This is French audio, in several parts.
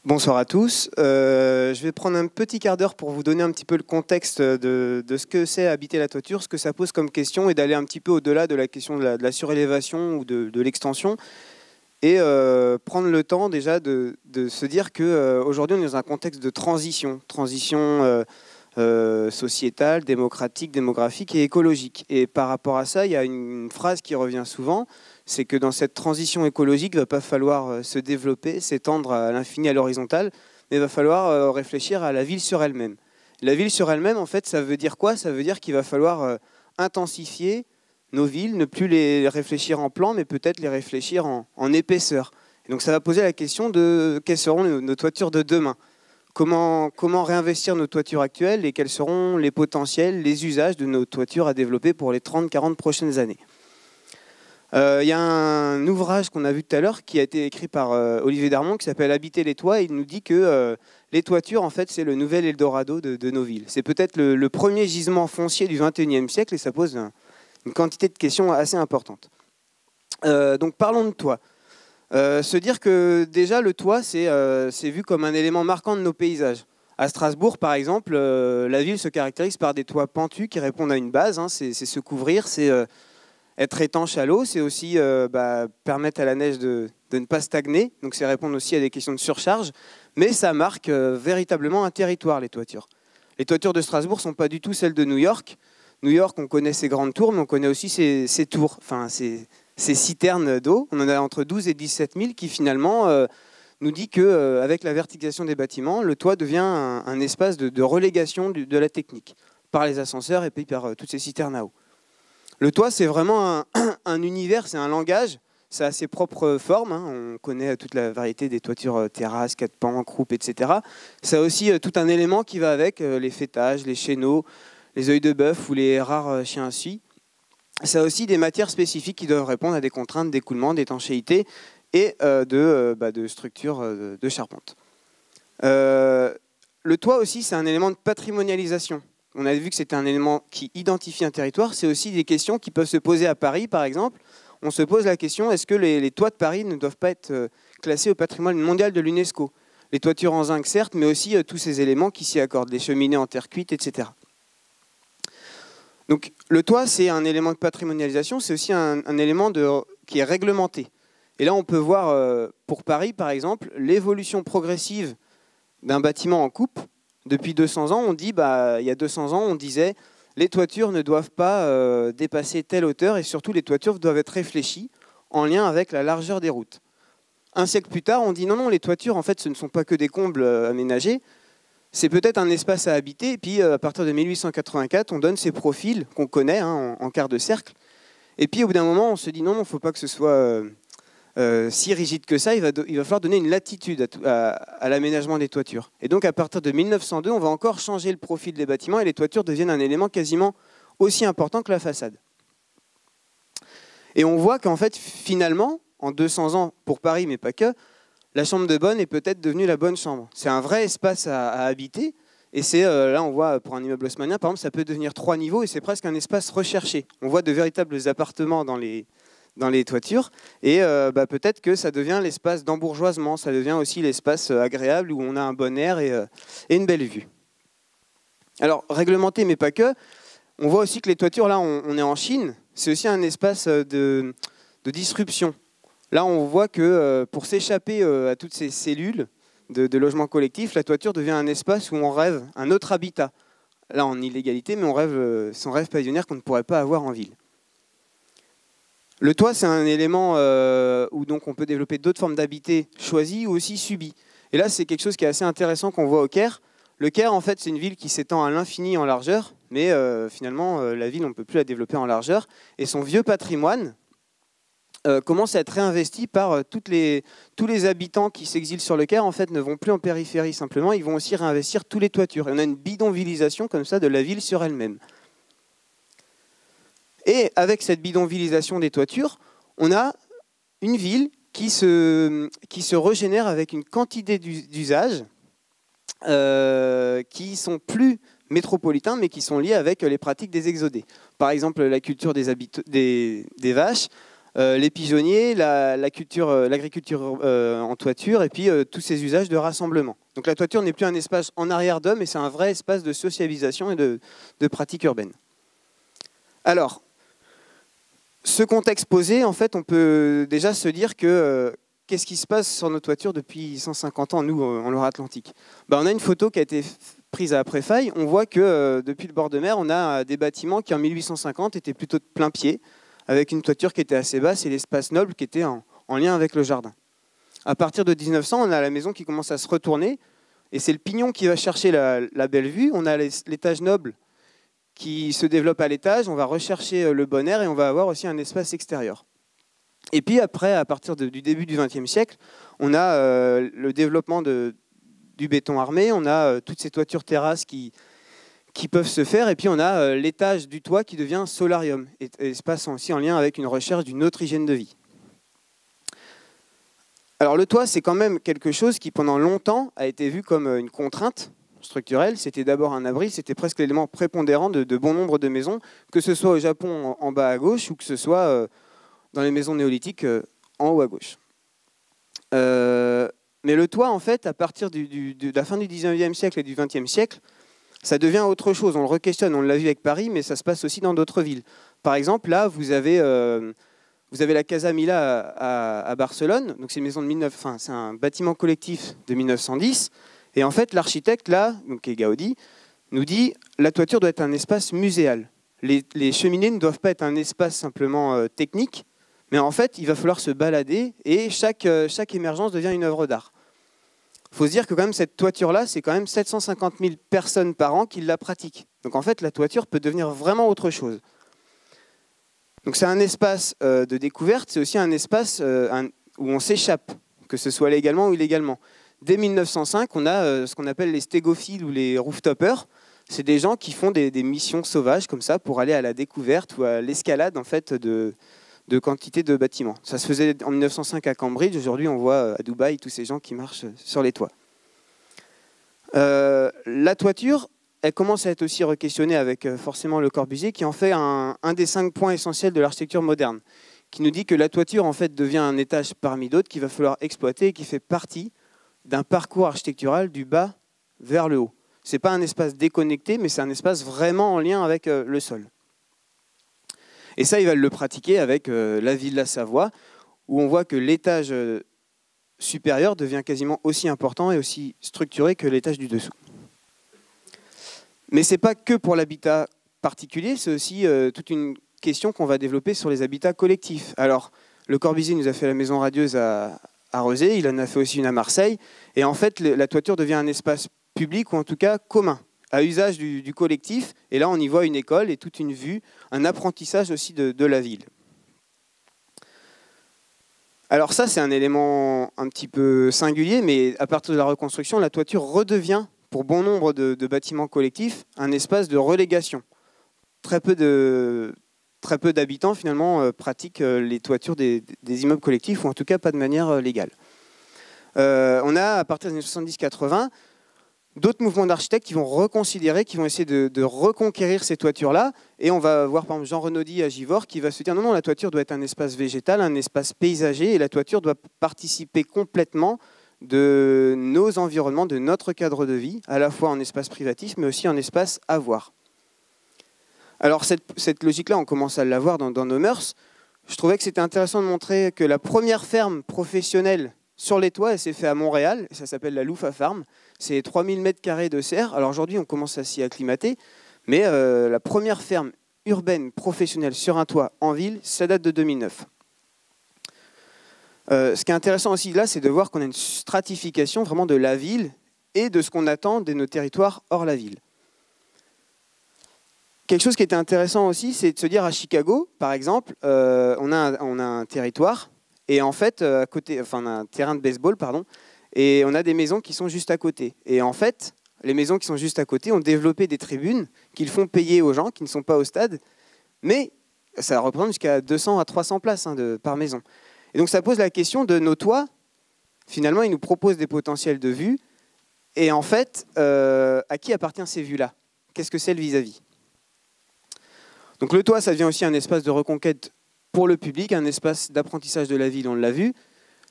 Bonsoir à tous. Je vais prendre un petit quart d'heure pour vous donner un petit peu le contexte de ce que c'est habiter la toiture, ce que ça pose comme question et d'aller un petit peu au-delà de la question de la surélévation ou de l'extension et prendre le temps déjà de se dire qu'aujourd'hui on est dans un contexte de transition sociétale, démocratique, démographique et écologique. Et par rapport à ça, il y a une phrase qui revient souvent, c'est que dans cette transition écologique, il ne va pas falloir se développer, s'étendre à l'infini, à l'horizontale, mais il va falloir réfléchir à la ville sur elle-même. La ville sur elle-même, en fait, ça veut dire quoi? Ça veut dire qu'il va falloir intensifier nos villes, ne plus les réfléchir en plan, mais peut-être les réfléchir en épaisseur. Et donc ça va poser la question de quelles seront nos toitures de demain. Comment réinvestir nos toitures actuelles et quels seront les potentiels, les usages de nos toitures à développer pour les 30-40 prochaines années. Il y a un ouvrage qu'on a vu tout à l'heure qui a été écrit par Olivier Darmon qui s'appelle « Habiter les toits ». Il nous dit que les toitures, en fait, c'est le nouvel Eldorado de nos villes. C'est peut-être le premier gisement foncier du XXIe siècle et ça pose une quantité de questions assez importante. Donc parlons de toit. Se dire que déjà le toit, c'est vu comme un élément marquant de nos paysages. À Strasbourg, par exemple, la ville se caractérise par des toits pentus qui répondent à une base. C'est se couvrir, c'est être étanche à l'eau, c'est aussi permettre à la neige de ne pas stagner. Donc c'est répondre aussi à des questions de surcharge. Mais ça marque véritablement un territoire, les toitures. Les toitures de Strasbourg ne sont pas du tout celles de New York. New York, on connaît ses grandes tours, mais on connaît aussi ses tours, enfin ces citernes d'eau. On en a entre 12 et 17 000 qui finalement nous dit qu'avec la verticalisation des bâtiments, le toit devient un espace de relégation de la technique par les ascenseurs et puis par toutes ces citernes à eau. Le toit, c'est vraiment un univers, c'est un langage, ça a ses propres formes. On connaît toute la variété des toitures terrasses, 4 pans, croupes, etc. Ça a aussi tout un élément qui va avec, les faîtages, les chéneaux, les œils de bœuf ou les rares chiens à suie. Ça a aussi des matières spécifiques qui doivent répondre à des contraintes d'écoulement, d'étanchéité et de structure de charpente. Le toit aussi, c'est un élément de patrimonialisation. On a vu que c'était un élément qui identifie un territoire. C'est aussi des questions qui peuvent se poser à Paris, par exemple. On se pose la question, est-ce que les toits de Paris ne doivent pas être classés au patrimoine mondial de l'UNESCO? Les toitures en zinc, certes, mais aussi tous ces éléments qui s'y accordent, les cheminées en terre cuite, etc. Donc, le toit, c'est un élément de patrimonialisation, c'est aussi un élément qui est réglementé. Et là, on peut voir, pour Paris, par exemple, l'évolution progressive d'un bâtiment en coupe. Depuis 200 ans, on dit, il y a 200 ans, on disait les toitures ne doivent pas dépasser telle hauteur et surtout les toitures doivent être réfléchies en lien avec la largeur des routes. Un siècle plus tard, on dit non, les toitures, en fait, ce ne sont pas que des combles aménagés, c'est peut-être un espace à habiter. Et puis, à partir de 1884, on donne ces profils qu'on connaît en quart de cercle. Et puis, au bout d'un moment, on se dit non, il ne faut pas que ce soit si rigide que ça. Il va falloir donner une latitude à l'aménagement des toitures. Et donc, à partir de 1902, on va encore changer le profil des bâtiments et les toitures deviennent un élément quasiment aussi important que la façade. Et on voit qu'en fait, finalement, en 200 ans, pour Paris, mais pas que, la chambre de bonne est peut-être devenue la bonne chambre. C'est un vrai espace à habiter. Et c'est là, on voit pour un immeuble haussmannien, par exemple, ça peut devenir 3 niveaux et c'est presque un espace recherché. On voit de véritables appartements dans les toitures. Et peut-être que ça devient l'espace d'embourgeoisement. Ça devient aussi l'espace agréable où on a un bon air et une belle vue. Alors, réglementé, mais pas que. On voit aussi que les toitures, là, on est en Chine. C'est aussi un espace de disruption. Là, on voit que pour s'échapper à toutes ces cellules de logement collectif, la toiture devient un espace où on rêve un autre habitat. Là, en illégalité, mais on rêve son rêve pavillonnaire qu'on ne pourrait pas avoir en ville. Le toit, c'est un élément où donc on peut développer d'autres formes d'habitat choisies ou aussi subies. Et là, c'est quelque chose qui est assez intéressant qu'on voit au Caire. Le Caire, en fait, c'est une ville qui s'étend à l'infini en largeur, mais finalement, la ville, on ne peut plus la développer en largeur. Et son vieux patrimoine commence à être réinvesti par tous les habitants qui s'exilent sur le Caire, en fait, ne vont plus en périphérie simplement, ils vont aussi réinvestir tous les toitures. Et on a une bidonvillisation comme ça de la ville sur elle-même. Et avec cette bidonvillisation des toitures, on a une ville qui se régénère avec une quantité d'usages qui sont plus métropolitains, mais qui sont liés avec les pratiques des exodés. Par exemple, la culture des vaches, les pigeonniers, l'agriculture en toiture et puis tous ces usages de rassemblement. Donc la toiture n'est plus un espace en arrière d'homme, mais c'est un vrai espace de socialisation et de pratique urbaine. Alors, ce contexte posé, en fait, on peut déjà se dire que qu'est-ce qui se passe sur nos toitures depuis 150 ans, nous, en Loire-Atlantique? On a une photo qui a été prise à Préfaille. On voit que depuis le bord de mer, on a des bâtiments qui, en 1850, étaient plutôt de plein pied, avec une toiture qui était assez basse et l'espace noble qui était en lien avec le jardin. À partir de 1900, on a la maison qui commence à se retourner, et c'est le pignon qui va chercher la belle vue. On a l'étage noble qui se développe à l'étage, on va rechercher le bon air et on va avoir aussi un espace extérieur. Et puis après, à partir du début du XXe siècle, on a le développement du béton armé, on a toutes ces toitures terrasses qui peuvent se faire, et puis on a l'étage du toit qui devient solarium, et espace aussi en lien avec une recherche d'une autre hygiène de vie. Alors le toit, c'est quand même quelque chose qui pendant longtemps a été vu comme une contrainte structurelle. C'était d'abord un abri, c'était presque l'élément prépondérant de bon nombre de maisons, que ce soit au Japon en bas à gauche ou que ce soit dans les maisons néolithiques en haut à gauche. Mais le toit, en fait, à partir de la fin du 19e siècle et du 20e siècle, ça devient autre chose. On le re-questionne, on l'a vu avec Paris, mais ça se passe aussi dans d'autres villes. Par exemple, là, vous avez la Casa Mila à Barcelone. Donc c'est une maison de c'est un bâtiment collectif de 1910. Et en fait, l'architecte, là, donc, qui est Gaudi, nous dit la toiture doit être un espace muséal. Les cheminées ne doivent pas être un espace simplement technique, mais en fait, il va falloir se balader et chaque émergence devient une œuvre d'art. Il faut se dire que quand même, cette toiture-là, c'est quand même 750 000 personnes par an qui la pratiquent. Donc en fait, la toiture peut devenir vraiment autre chose. Donc c'est un espace de découverte, c'est aussi un espace où on s'échappe, que ce soit légalement ou illégalement. Dès 1905, on a ce qu'on appelle les stégophiles ou les rooftopers. C'est des gens qui font des missions sauvages comme ça pour aller à la découverte ou à l'escalade en fait, de quantité de bâtiments. Ça se faisait en 1905 à Cambridge. Aujourd'hui, on voit à Dubaï tous ces gens qui marchent sur les toits. La toiture, elle commence à être aussi re-questionnée avec forcément Le Corbusier, qui en fait un des 5 points essentiels de l'architecture moderne, qui nous dit que la toiture en fait devient un étage parmi d'autres qu'il va falloir exploiter et qui fait partie d'un parcours architectural du bas vers le haut. Ce n'est pas un espace déconnecté, mais c'est un espace vraiment en lien avec le sol. Et ça, ils veulent le pratiquer avec la Villa Savoie, où on voit que l'étage supérieur devient quasiment aussi important et aussi structuré que l'étage du dessous. Mais ce n'est pas que pour l'habitat particulier, c'est aussi toute une question qu'on va développer sur les habitats collectifs. Alors, Le Corbusier nous a fait la maison radieuse à Rezé, il en a fait aussi une à Marseille, et en fait, la toiture devient un espace public, ou en tout cas commun, à usage du collectif, et là on y voit une école et toute une vue, un apprentissage aussi de la ville. Alors ça c'est un élément un petit peu singulier, mais à partir de la reconstruction, la toiture redevient, pour bon nombre de bâtiments collectifs, un espace de relégation. Très peu d'habitants finalement pratiquent les toitures des immeubles collectifs, ou en tout cas pas de manière légale. On a à partir des années 70-80 d'autres mouvements d'architectes qui vont reconsidérer, qui vont essayer de reconquérir ces toitures-là. Et on va voir par exemple Jean Renaudy à Givors qui va se dire non, la toiture doit être un espace végétal, un espace paysager, et la toiture doit participer complètement de nos environnements, de notre cadre de vie, à la fois en espace privatif, mais aussi en espace à voir. Alors cette logique-là, on commence à l'avoir dans nos mœurs. Je trouvais que c'était intéressant de montrer que la première ferme professionnelle sur les toits, elle s'est faite à Montréal, et ça s'appelle la Loufa Farm. C'est 3000 m² de serre. Alors aujourd'hui, on commence à s'y acclimater, mais la première ferme urbaine professionnelle sur un toit en ville, ça date de 2009. Ce qui est intéressant aussi là, c'est de voir qu'on a une stratification vraiment de la ville et de ce qu'on attend de nos territoires hors la ville. Quelque chose qui était intéressant aussi, c'est de se dire à Chicago, par exemple, on a un territoire, et en fait, à côté, enfin, on a un terrain de baseball, pardon, et on a des maisons qui sont juste à côté. Et en fait, les maisons qui sont juste à côté ont développé des tribunes qu'ils font payer aux gens qui ne sont pas au stade, mais ça représente jusqu'à 200 à 300 places par maison. Et donc ça pose la question de nos toits. Finalement, ils nous proposent des potentiels de vues, et en fait, à qui appartiennent ces vues-là? Qu'est-ce que c'est le vis-à-vis? Donc le toit, ça devient aussi un espace de reconquête pour le public, un espace d'apprentissage de la ville, on l'a vu.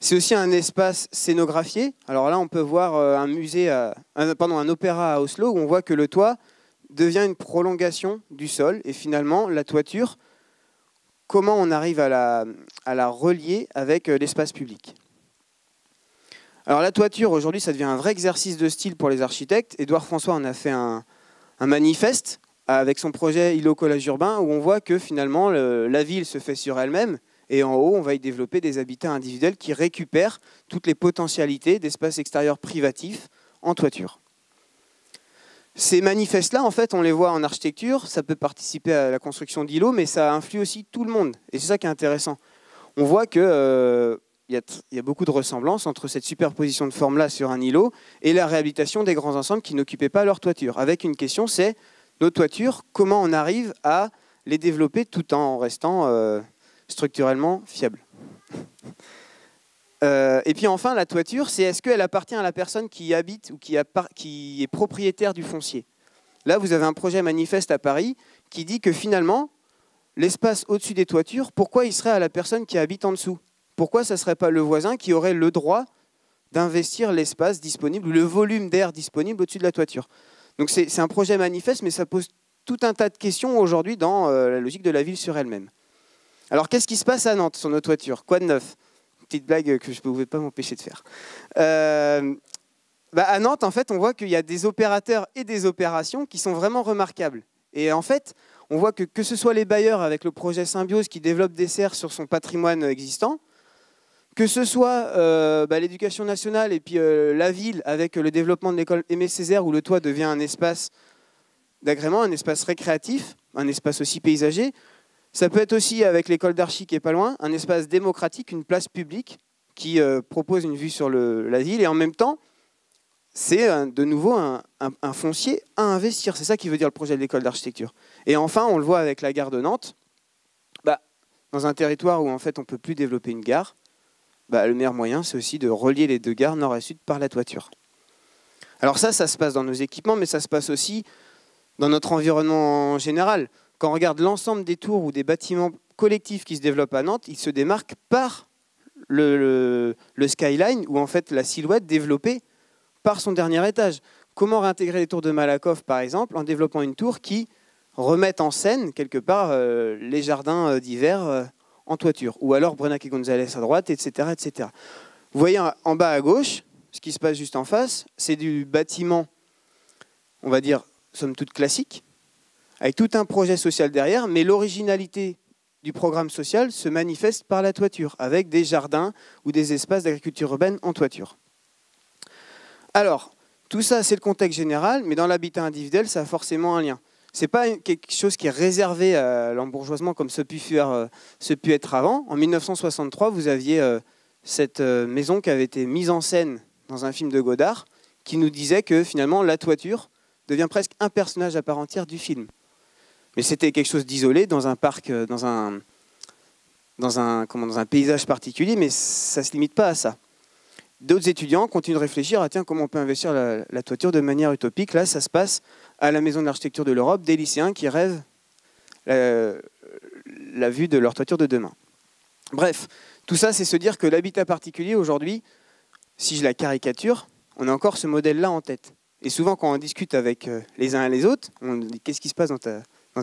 C'est aussi un espace scénographié. Alors là, on peut voir un opéra à Oslo où on voit que le toit devient une prolongation du sol. Et finalement, la toiture, comment on arrive à la relier avec l'espace public. Alors la toiture, aujourd'hui, ça devient un vrai exercice de style pour les architectes. Édouard François en a fait un manifeste avec son projet îlot collage urbain où on voit que finalement, la ville se fait sur elle-même. Et en haut, on va y développer des habitats individuels qui récupèrent toutes les potentialités d'espaces extérieurs privatifs en toiture. Ces manifestes-là, en fait, on les voit en architecture, ça peut participer à la construction d'îlots, mais ça influe aussi tout le monde. Et c'est ça qui est intéressant. On voit qu'il y a beaucoup de ressemblances entre cette superposition de formes-là sur un îlot et la réhabilitation des grands ensembles qui n'occupaient pas leur toiture. Avec une question, c'est nos toitures, comment on arrive à les développer tout en restant structurellement fiable. Et puis enfin, la toiture, c'est est-ce qu'elle appartient à la personne qui y habite ou qui est propriétaire du foncier. Là, vous avez un projet manifeste à Paris qui dit que finalement, l'espace au-dessus des toitures, pourquoi il serait à la personne qui habite en dessous? Pourquoi ça ne serait pas le voisin qui aurait le droit d'investir l'espace disponible ou le volume d'air disponible au-dessus de la toiture? Donc c'est un projet manifeste, mais ça pose tout un tas de questions aujourd'hui dans la logique de la ville sur elle-même. Alors, qu'est-ce qui se passe à Nantes sur nos toitures? Quoi de neuf? Petite blague que je ne pouvais pas m'empêcher de faire. À Nantes, en fait, on voit qu'il y a des opérateurs et des opérations qui sont vraiment remarquables. Et en fait, on voit que ce soit les bailleurs avec le projet Symbiose qui développe des serres sur son patrimoine existant, que ce soit l'éducation nationale et puis la ville avec le développement de l'école Aimé Césaire où le toit devient un espace d'agrément, un espace récréatif, un espace aussi paysager. Ça peut être aussi, avec l'école d'archi qui n'est pas loin, un espace démocratique, une place publique qui propose une vue sur la ville. Et en même temps, c'est de nouveau un foncier à investir. C'est ça qui veut dire le projet de l'école d'architecture. Et enfin, on le voit avec la gare de Nantes. Dans un territoire où en fait, on ne peut plus développer une gare, le meilleur moyen, c'est aussi de relier les deux gares nord et sud par la toiture. Alors ça se passe dans nos équipements, mais ça se passe aussi dans notre environnement en général. Quand on regarde l'ensemble des tours ou des bâtiments collectifs qui se développent à Nantes, ils se démarquent par le skyline, ou en fait la silhouette développée par son dernier étage. Comment réintégrer les tours de Malakoff, par exemple, en développant une tour qui remette en scène, quelque part, les jardins d'hiver en toiture. Ou alors Brenac et Gonzalez à droite, etc., etc. Vous voyez en bas à gauche, ce qui se passe juste en face, c'est du bâtiment, on va dire, somme toute classique, avec tout un projet social derrière, mais l'originalité du programme social se manifeste par la toiture, avec des jardins ou des espaces d'agriculture urbaine en toiture. Alors, tout ça, c'est le contexte général, mais dans l'habitat individuel, ça a forcément un lien. Ce n'est pas quelque chose qui est réservé à l'embourgeoisement comme ce pu être avant. En 1963, vous aviez cette maison qui avait été mise en scène dans un film de Godard, qui nous disait que finalement, la toiture devient presque un personnage à part entière du film. Mais c'était quelque chose d'isolé dans un parc, dans un paysage particulier, mais ça ne se limite pas à ça. D'autres étudiants continuent de réfléchir à comment on peut investir la toiture de manière utopique. Là, ça se passe à la Maison de l'Architecture de l'Europe, des lycéens qui rêvent la vue de leur toiture de demain. Bref, tout ça, c'est se dire que l'habitat particulier, aujourd'hui, si je la caricature, on a encore ce modèle-là en tête. Et souvent, quand on discute avec les uns et les autres, on dit « Qu'est-ce qui se passe dans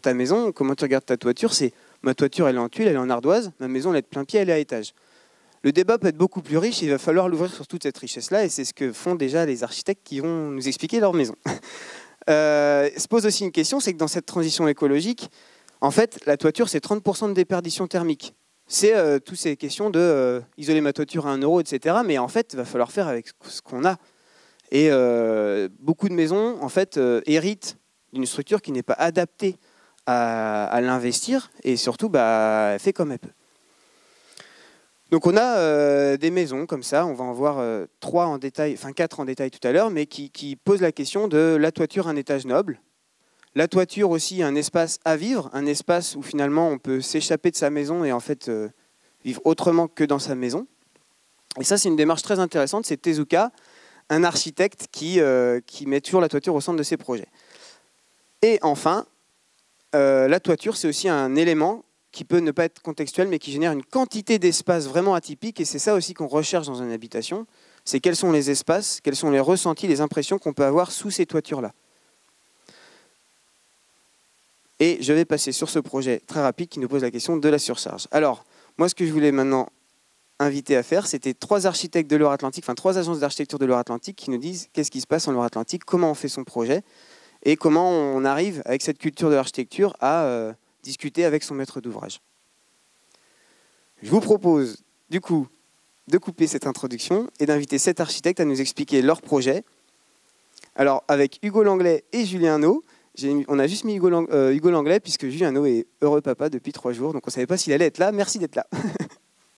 ta maison? Comment tu regardes ta toiture ?» C'est « Ma toiture, elle est en tuile, elle est en ardoise. Ma maison, elle est de plein pied, elle est à étage. » Le débat peut être beaucoup plus riche, il va falloir l'ouvrir sur toute cette richesse-là, et c'est ce que font déjà les architectes qui vont nous expliquer leur maison. Se pose aussi une question, c'est que dans cette transition écologique, en fait, la toiture, c'est 30% de déperdition thermique. C'est toutes ces questions de isoler ma toiture à 1 euro, etc. Mais en fait, il va falloir faire avec ce qu'on a. Et beaucoup de maisons, en fait, héritent d'une structure qui n'est pas adaptée à l'investir, et surtout, elle fait comme elle peut. Donc on a des maisons comme ça, on va en voir 4 en détail tout à l'heure, mais qui posent la question de la toiture, un étage noble. La toiture aussi, un espace à vivre, un espace où finalement on peut s'échapper de sa maison et en fait vivre autrement que dans sa maison. Et ça, c'est une démarche très intéressante, c'est Tezuka, un architecte qui met toujours la toiture au centre de ses projets. Et enfin, la toiture, c'est aussi un élément qui peut ne pas être contextuel, mais qui génère une quantité d'espace vraiment atypique. Et c'est ça aussi qu'on recherche dans une habitation. C'est quels sont les espaces, quels sont les ressentis, les impressions qu'on peut avoir sous ces toitures-là. Et je vais passer sur ce projet très rapide qui nous pose la question de la surcharge. Alors, moi, ce que je voulais maintenant inviter à faire, c'était 3 architectes de Loire-Atlantique, enfin 3 agences d'architecture de Loire-Atlantique qui nous disent qu'est-ce qui se passe en Loire-Atlantique, comment on fait son projet et comment on arrive, avec cette culture de l'architecture, à discuter avec son maître d'ouvrage. Je vous propose, du coup, de couper cette introduction et d'inviter 7 architectes à nous expliquer leur projet. Alors, avec Hugo Langlais et Julien Hainaut, on a juste mis Hugo Langlais puisque Julien Hainaut est heureux papa depuis 3 jours, donc on ne savait pas s'il allait être là. Merci d'être là.